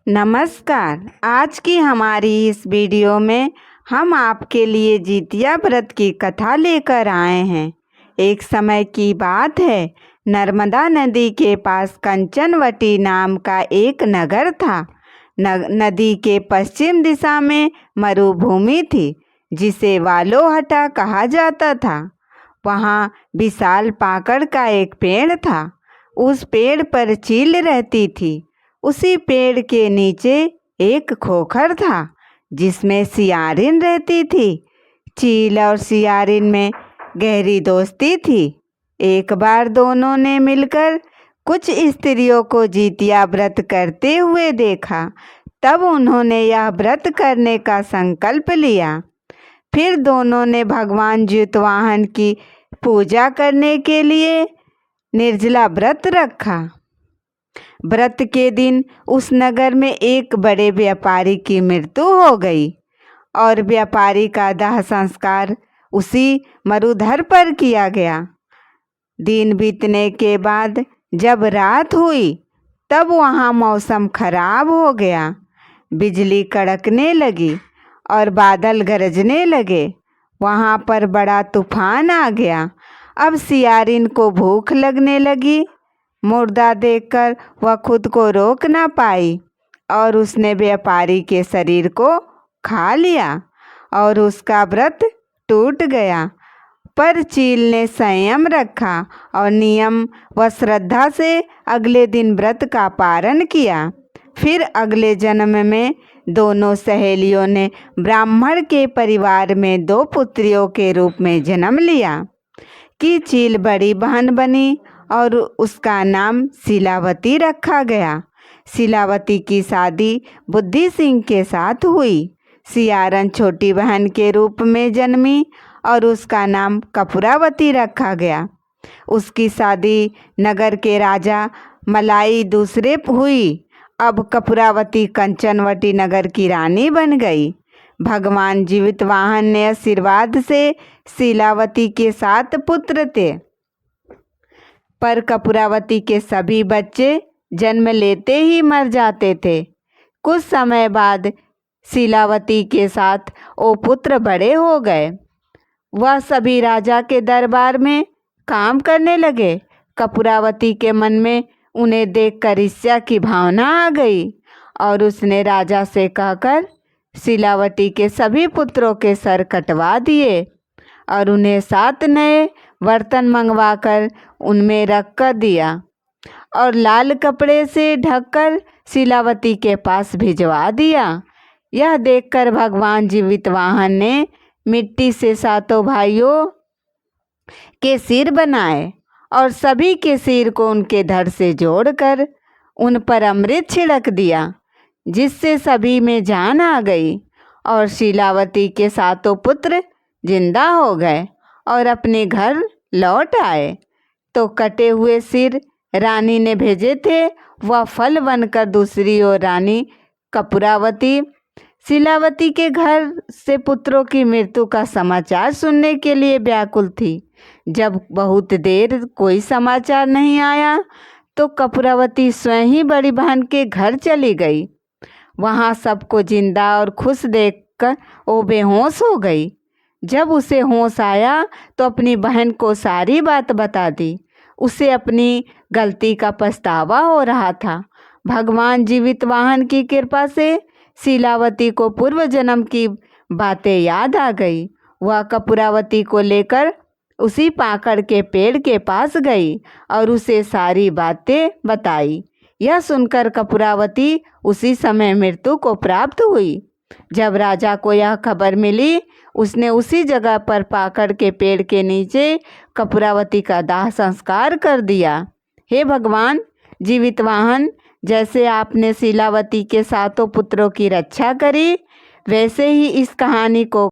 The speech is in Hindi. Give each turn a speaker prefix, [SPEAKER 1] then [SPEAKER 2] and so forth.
[SPEAKER 1] नमस्कार। आज की हमारी इस वीडियो में हम आपके लिए जितिया व्रत की कथा लेकर आए हैं। एक समय की बात है, नर्मदा नदी के पास कंचनवटी नाम का एक नगर था। नदी के पश्चिम दिशा में मरुभूमि थी, जिसे वालोहटा कहा जाता था। वहाँ विशाल पाकड़ का एक पेड़ था। उस पेड़ पर चील रहती थी। उसी पेड़ के नीचे एक खोखर था, जिसमें सियारिन रहती थी। चील और सियारिन में गहरी दोस्ती थी। एक बार दोनों ने मिलकर कुछ स्त्रियों को जितिया व्रत करते हुए देखा। तब उन्होंने यह व्रत करने का संकल्प लिया। फिर दोनों ने भगवान जितवाहन की पूजा करने के लिए निर्जला व्रत रखा। व्रत के दिन उस नगर में एक बड़े व्यापारी की मृत्यु हो गई और व्यापारी का दाह संस्कार उसी मरुधर पर किया गया। दिन बीतने के बाद जब रात हुई, तब वहाँ मौसम खराब हो गया। बिजली कड़कने लगी और बादल गरजने लगे। वहाँ पर बड़ा तूफान आ गया। अब सियारिन को भूख लगने लगी। मुर्दा देखकर वह खुद को रोक ना पाई और उसने व्यापारी के शरीर को खा लिया और उसका व्रत टूट गया। पर चील ने संयम रखा और नियम व श्रद्धा से अगले दिन व्रत का पारण किया। फिर अगले जन्म में दोनों सहेलियों ने ब्राह्मण के परिवार में 2 पुत्रियों के रूप में जन्म लिया। कि चील बड़ी बहन बनी और उसका नाम शीलावती रखा गया। शीलावती की शादी बुद्धि सिंह के साथ हुई। सियारन छोटी बहन के रूप में जन्मी और उसका नाम कपूरावती रखा गया। उसकी शादी नगर के राजा मलाई दूसरे हुई। अब कपूरावती कंचनवटी नगर की रानी बन गई। भगवान जीवितवाहन ने आशीर्वाद से शीलावती के 7 पुत्र थे, पर कपूरावती के सभी बच्चे जन्म लेते ही मर जाते थे। कुछ समय बाद शीलावती के साथ वो पुत्र बड़े हो गए। वह सभी राजा के दरबार में काम करने लगे। कपूरावती के मन में उन्हें देखकर ईर्ष्या की भावना आ गई और उसने राजा से कहकर शीलावती के सभी पुत्रों के सर कटवा दिए और उन्हें 7 नए बर्तन मंगवाकर उनमें रख कर दिया और लाल कपड़े से ढककर शीलावती के पास भिजवा दिया। यह देखकर भगवान जीवितवाहन ने मिट्टी से 7 भाइयों के सिर बनाए और सभी के सिर को उनके धड़ से जोड़कर उन पर अमृत छिड़क दिया, जिससे सभी में जान आ गई और शीलावती के 7 पुत्र जिंदा हो गए और अपने घर लौट आए। तो कटे हुए सिर रानी ने भेजे थे, वह फल बनकर दूसरी ओर रानी कपूरावती शीलावती के घर से पुत्रों की मृत्यु का समाचार सुनने के लिए व्याकुल थी। जब बहुत देर कोई समाचार नहीं आया, तो कपूरावती स्वयं ही बड़ी बहन के घर चली गई। वहाँ सबको जिंदा और खुश देखकर वो बेहोश हो गई। जब उसे होश आया तो अपनी बहन को सारी बात बता दी। उसे अपनी गलती का पछतावा हो रहा था। भगवान जीवितवाहन की कृपा से शीलावती को पूर्व जन्म की बातें याद आ गई। वह कपूरावती को लेकर उसी पाकड़ के पेड़ के पास गई और उसे सारी बातें बताई। यह सुनकर कपूरावती उसी समय मृत्यु को प्राप्त हुई। जब राजा को यह खबर मिली, उसने उसी जगह पर पाकड़ के पेड़ के नीचे कपूरावती का दाह संस्कार कर दिया। हे भगवान जीवितवाहन, जैसे आपने शीलावती के 7 पुत्रों की रक्षा करी, वैसे ही इस कहानी को